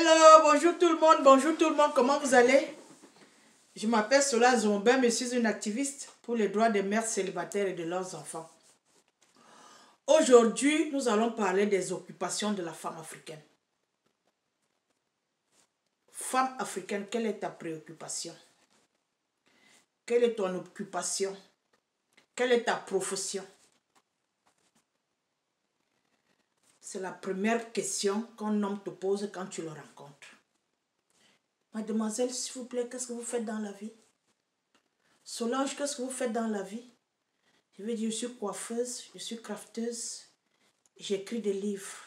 Hello, bonjour tout le monde, comment vous allez? Je m'appelle Sola Zomben, je suis une activiste pour les droits des mères célibataires et de leurs enfants. Aujourd'hui, nous allons parler des occupations de la femme africaine. Femme africaine, quelle est ta préoccupation? Quelle est ton occupation? Quelle est ta profession? C'est la première question qu'un homme te pose quand tu le rencontres. Mademoiselle, s'il vous plaît, qu'est-ce que vous faites dans la vie? Solange, qu'est-ce que vous faites dans la vie? Je vais dire, je suis coiffeuse, je suis crafteuse, j'écris des livres.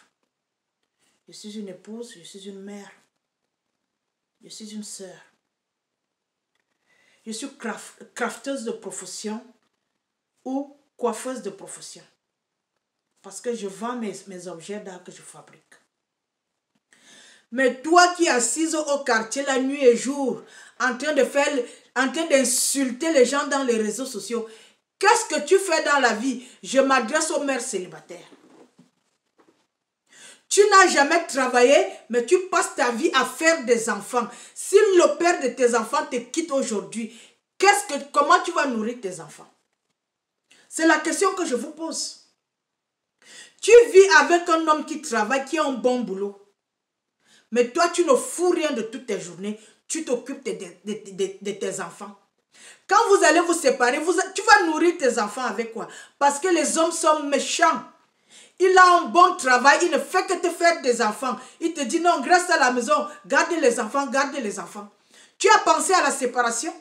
Je suis une épouse, je suis une mère, je suis une sœur. Je suis crafteuse de profession ou coiffeuse de profession. Parce que je vends mes objets d'art que je fabrique. Mais toi qui es assise au quartier la nuit et jour, en train d'insulter les gens dans les réseaux sociaux, qu'est-ce que tu fais dans la vie? Je m'adresse aux mères célibataires. Tu n'as jamais travaillé, mais tu passes ta vie à faire des enfants. Si le père de tes enfants te quitte aujourd'hui, comment tu vas nourrir tes enfants? C'est la question que je vous pose. Tu vis avec un homme qui travaille, qui a un bon boulot. Mais toi, tu ne fous rien de toutes tes journées. Tu t'occupes de tes enfants. Quand vous allez vous séparer, tu vas nourrir tes enfants avec quoi? Parce que les hommes sont méchants. Il a un bon travail, il ne fait que te faire des enfants. Il te dit non, reste à la maison, garde les enfants, garde les enfants. Tu as pensé à la séparation?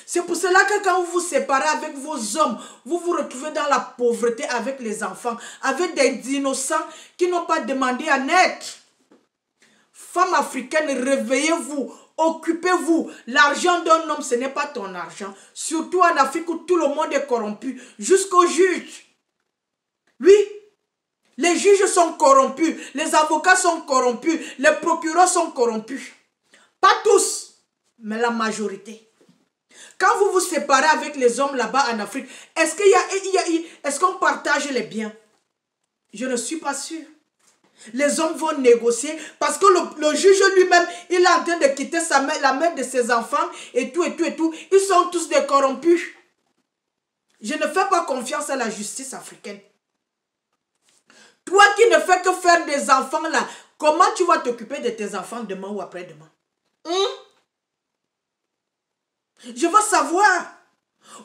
C'est pour cela que quand vous vous séparez avec vos hommes, vous vous retrouvez dans la pauvreté avec les enfants, avec des innocents qui n'ont pas demandé à naître. Femmes africaines, réveillez-vous, occupez-vous. L'argent d'un homme, ce n'est pas ton argent. Surtout en Afrique où tout le monde est corrompu, jusqu'aux juges. Oui, les juges sont corrompus, les avocats sont corrompus, les procureurs sont corrompus. Pas tous, mais la majorité. Quand vous vous séparez avec les hommes là-bas en Afrique, est-ce qu'on partage les biens? Je ne suis pas sûre. Les hommes vont négocier parce que le juge lui-même, il est en train de quitter la mère de ses enfants et tout. Ils sont tous des corrompus. Je ne fais pas confiance à la justice africaine. Toi qui ne fais que faire des enfants là, comment tu vas t'occuper de tes enfants demain ou après-demain? Je veux savoir.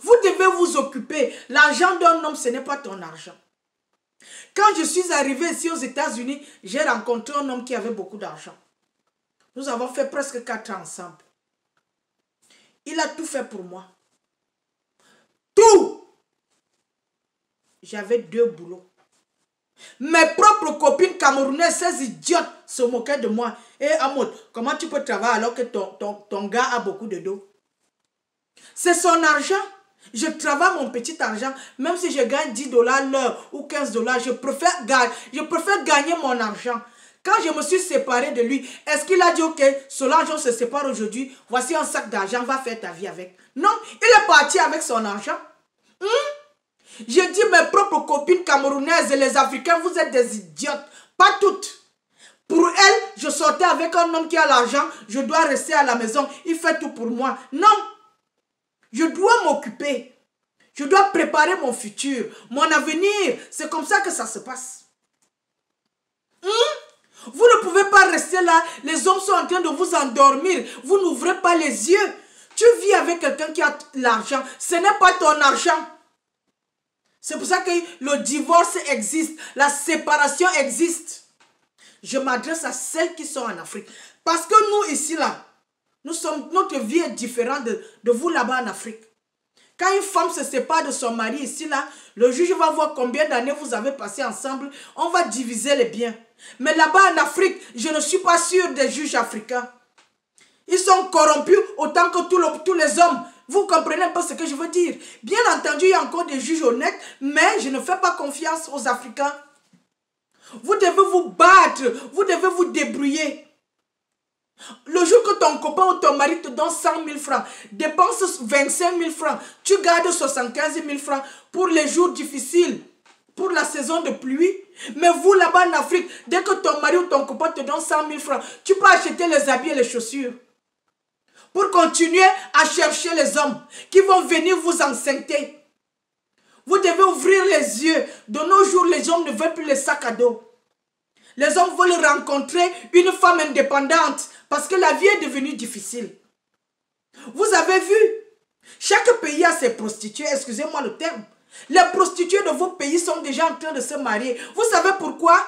Vous devez vous occuper. L'argent d'un homme, ce n'est pas ton argent. Quand je suis arrivée ici aux États-Unis, j'ai rencontré un homme qui avait beaucoup d'argent. Nous avons fait presque 4 ans ensemble. Il a tout fait pour moi. Tout. J'avais 2 boulots. Mes propres copines camerounaises, ces idiotes, se moquaient de moi. Et Amod, comment tu peux travailler alors que ton gars a beaucoup de dos? C'est son argent. Je travaille mon petit argent. Même si je gagne 10 $ l'heure ou 15 $, je préfère gagner mon argent. Quand je me suis séparée de lui, est-ce qu'il a dit, ok, Solange, on se sépare aujourd'hui, voici un sac d'argent, va faire ta vie avec? Non, il est parti avec son argent. J'ai dit, mes propres copines camerounaises et les Africains, vous êtes des idiotes. Pas toutes. Pour elles, je sortais avec un homme qui a l'argent, je dois rester à la maison, il fait tout pour moi. Non. Je dois m'occuper. Je dois préparer mon futur, mon avenir. C'est comme ça que ça se passe. Vous ne pouvez pas rester là. Les hommes sont en train de vous endormir. Vous n'ouvrez pas les yeux. Tu vis avec quelqu'un qui a l'argent. Ce n'est pas ton argent. C'est pour ça que le divorce existe. La séparation existe. Je m'adresse à celles qui sont en Afrique. Parce que nous ici là, notre vie est différente de vous là-bas en Afrique. Quand une femme se sépare de son mari ici là, le juge va voir combien d'années vous avez passé ensemble. On va diviser les biens. Mais là-bas en Afrique, je ne suis pas sûre des juges africains. Ils sont corrompus autant que tous les hommes. Vous comprenez un peu ce que je veux dire? Bien entendu, il y a encore des juges honnêtes, mais je ne fais pas confiance aux Africains. Vous devez vous battre, vous devez vous débrouiller. Le jour que ton copain ou ton mari te donne 100 000 francs, dépense 25 000 francs, tu gardes 75 000 francs pour les jours difficiles. pour la saison de pluie. Mais vous, là-bas en Afrique, dès que ton mari ou ton copain te donne 100 000 francs, tu peux acheter les habits et les chaussures. Pour continuer à chercher les hommes qui vont venir vous enceinter. Vous devez ouvrir les yeux. De nos jours, les hommes ne veulent plus les sacs à dos. Les hommes veulent rencontrer une femme indépendante parce que la vie est devenue difficile. Vous avez vu, chaque pays a ses prostituées, excusez-moi le terme. Les prostituées de vos pays sont déjà en train de se marier. Vous savez pourquoi?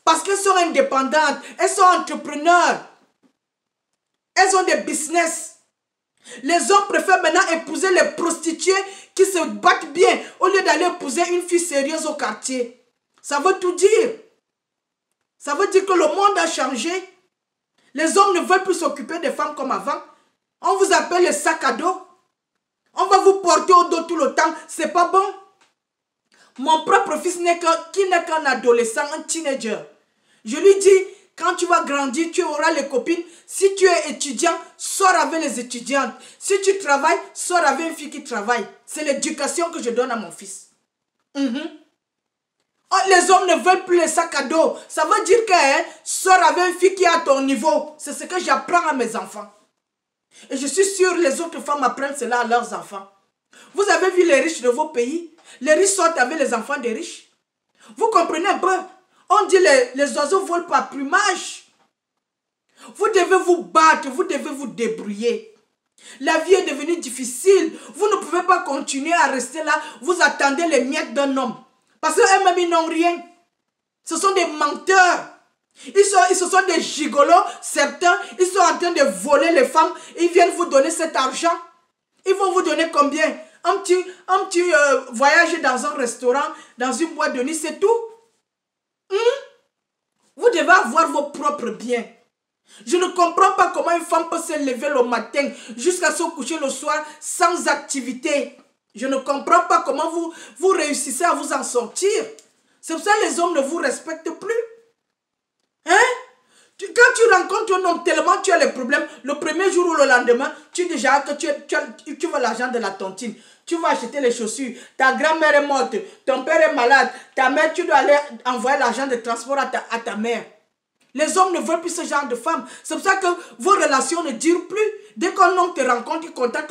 Parce qu'elles sont indépendantes, elles sont entrepreneurs. Elles ont des business. Les hommes préfèrent maintenant épouser les prostituées qui se battent bien au lieu d'aller épouser une fille sérieuse au quartier. Ça veut tout dire. Ça veut dire que le monde a changé. Les hommes ne veulent plus s'occuper des femmes comme avant. On vous appelle les sacs à dos. On va vous porter au dos tout le temps. C'est pas bon. Mon propre fils qui n'est qu'un adolescent, un teenager. Je lui dis, quand tu vas grandir, tu auras les copines. Si tu es étudiant, sors avec les étudiantes. Si tu travailles, sors avec une fille qui travaille. C'est l'éducation que je donne à mon fils. Oh, les hommes ne veulent plus les sacs à dos. Ça veut dire que sors avec une fille qui est à ton niveau. C'est ce que j'apprends à mes enfants. Et je suis sûre que les autres femmes apprennent cela à leurs enfants. Vous avez vu les riches de vos pays? Les riches sortent avec les enfants des riches. Vous comprenez un peu? On dit les oiseaux volent par plumage. Vous devez vous battre, vous devez vous débrouiller. La vie est devenue difficile. Vous ne pouvez pas continuer à rester là. Vous attendez les miettes d'un homme. Parce qu'eux-mêmes, ils n'ont rien. Ce sont des menteurs. Ils sont des gigolos. Certains, ils sont en train de voler les femmes. Ils viennent vous donner cet argent. Ils vont vous donner combien? Un petit voyage dans un restaurant, dans une boîte de nuit, c'est tout. Vous devez avoir vos propres biens. Je ne comprends pas comment une femme peut se lever le matin jusqu'à se coucher le soir sans activité. Je ne comprends pas comment vous réussissez à vous en sortir. C'est pour ça que les hommes ne vous respectent plus. Quand tu rencontres un homme, tellement tu as les problèmes, le premier jour ou le lendemain, tu dis déjà que tu veux l'argent de la tontine. Tu vas acheter les chaussures. Ta grand-mère est morte. Ton père est malade. Ta mère, tu dois aller envoyer l'argent de transport à ta mère. Les hommes ne veulent plus ce genre de femmes. C'est pour ça que vos relations ne durent plus. Dès qu'un homme te rencontre, il constate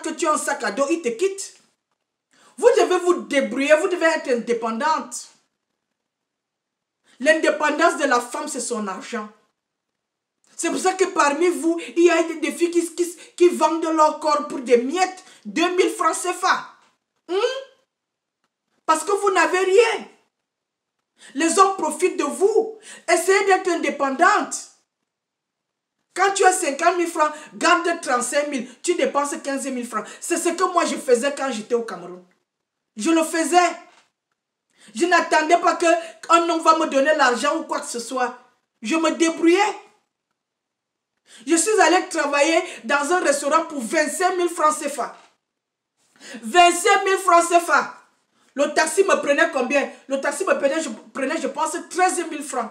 que tu as un sac à dos, il te quitte. Vous devez vous débrouiller, vous devez être indépendante. L'indépendance de la femme, c'est son argent. C'est pour ça que parmi vous, il y a des filles qui vendent leur corps pour des miettes. 2000 francs CFA. Parce que vous n'avez rien. Les hommes profitent de vous. Essayez d'être indépendante. Quand tu as 50 000 francs, garde 35 000. Tu dépenses 15 000 francs. C'est ce que moi je faisais quand j'étais au Cameroun. Je le faisais. Je n'attendais pas qu'un homme va me donner l'argent ou quoi que ce soit. Je me débrouillais. Je suis allée travailler dans un restaurant pour 25 000 francs CFA. 25 000 francs CFA. Le taxi me prenait combien? Le taxi me prenait, je pense, 13 000 francs.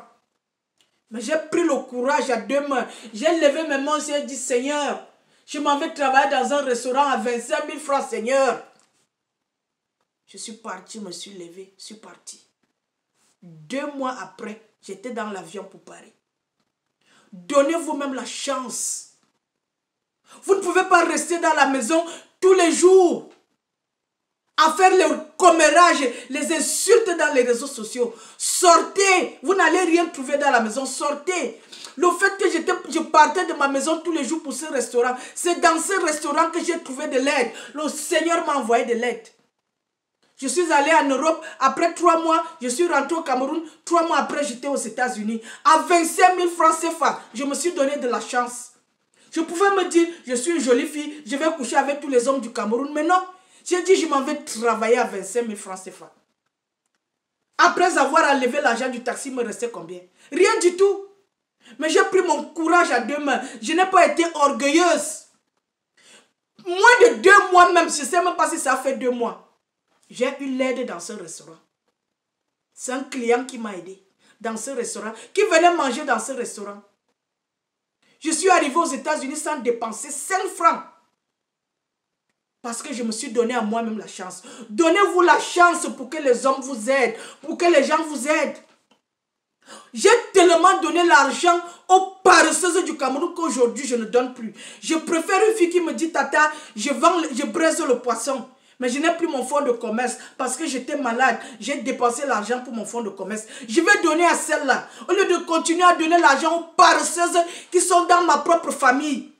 Mais j'ai pris le courage à deux mains. J'ai levé mes mains, j'ai dit, Seigneur, je m'en vais travailler dans un restaurant à 25 000 francs, Seigneur. Je suis parti, me suis levé, je suis parti. 2 mois après, j'étais dans l'avion pour Paris. Donnez-vous même la chance. Vous ne pouvez pas rester dans la maison tous les jours à faire le commérage, les insultes dans les réseaux sociaux. Sortez, vous n'allez rien trouver dans la maison, sortez. Le fait que je partais de ma maison tous les jours pour ce restaurant, c'est dans ce restaurant que j'ai trouvé de l'aide. Le Seigneur m'a envoyé de l'aide. Je suis allée en Europe, après 3 mois, je suis rentrée au Cameroun, 3 mois après, j'étais aux États-Unis. À 25 000 francs CFA, je me suis donné de la chance. Je pouvais me dire, je suis une jolie fille, je vais coucher avec tous les hommes du Cameroun, mais non. J'ai dit, je m'en vais travailler à 25 000 francs CFA. Après avoir enlevé l'argent du taxi, il me restait combien? Rien du tout. Mais j'ai pris mon courage à 2 mains. Je n'ai pas été orgueilleuse. Moins de 2 mois même, je ne sais même pas si ça a fait 2 mois. J'ai eu l'aide dans ce restaurant. C'est un client qui m'a aidé dans ce restaurant, qui venait manger dans ce restaurant. Je suis arrivée aux États-Unis sans dépenser 5 francs. Parce que je me suis donné à moi-même la chance. Donnez-vous la chance pour que les hommes vous aident, pour que les gens vous aident. J'ai tellement donné l'argent aux paresseuses du Cameroun qu'aujourd'hui je ne donne plus. Je préfère une fille qui me dit, tata, je braise le poisson. Mais je n'ai plus mon fonds de commerce parce que j'étais malade. J'ai dépensé l'argent pour mon fonds de commerce. Je vais donner à celle-là. Au lieu de continuer à donner l'argent aux paresseuses qui sont dans ma propre famille.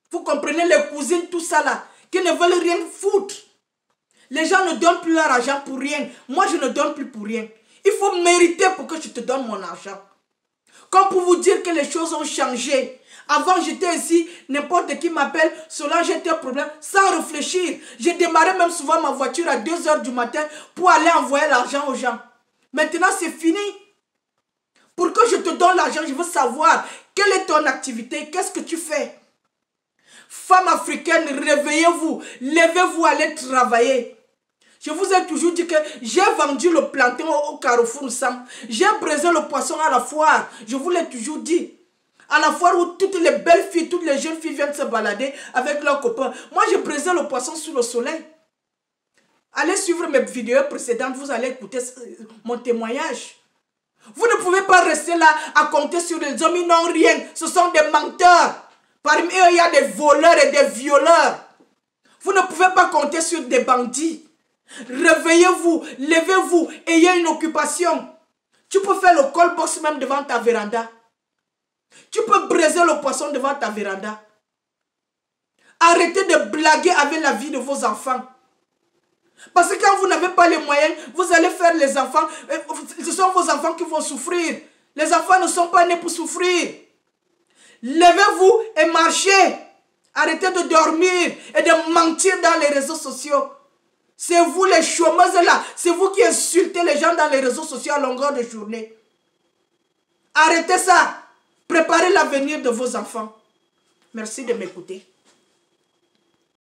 Vous comprenez, les cousines, tout ça là, qui ne veulent rien foutre. Les gens ne donnent plus leur argent pour rien. Moi, je ne donne plus pour rien. Il faut mériter pour que je te donne mon argent. Comme pour vous dire que les choses ont changé. Avant, j'étais ici, n'importe qui m'appelle, cela j'étais un problème, sans réfléchir. J'ai démarré même souvent ma voiture à 2 h du matin pour aller envoyer l'argent aux gens. Maintenant, c'est fini. Pour que je te donne l'argent, je veux savoir quelle est ton activité, qu'est-ce que tu fais. Femmes africaines, réveillez-vous, levez-vous, allez travailler. Je vous ai toujours dit que j'ai vendu le plantain au Carrefour Sam. J'ai braisé le poisson à la foire. Je vous l'ai toujours dit. À la foire où toutes les belles filles, toutes les jeunes filles viennent se balader avec leurs copains. Moi, j'ai braisé le poisson sous le soleil. Allez suivre mes vidéos précédentes, vous allez écouter mon témoignage. Vous ne pouvez pas rester là à compter sur les hommes, ils n'ont rien. Ce sont des menteurs. Parmi eux, il y a des voleurs et des violeurs. Vous ne pouvez pas compter sur des bandits. Réveillez-vous, levez-vous, ayez une occupation. Tu peux faire le call box même devant ta véranda. Tu peux briser le poisson devant ta véranda. Arrêtez de blaguer avec la vie de vos enfants. Parce que quand vous n'avez pas les moyens, vous allez faire les enfants. Ce sont vos enfants qui vont souffrir. Les enfants ne sont pas nés pour souffrir. Levez-vous et marchez. Arrêtez de dormir et de mentir dans les réseaux sociaux. C'est vous les chômeuses là. C'est vous qui insultez les gens dans les réseaux sociaux à longueur de journée. Arrêtez ça. Préparez l'avenir de vos enfants. Merci de m'écouter.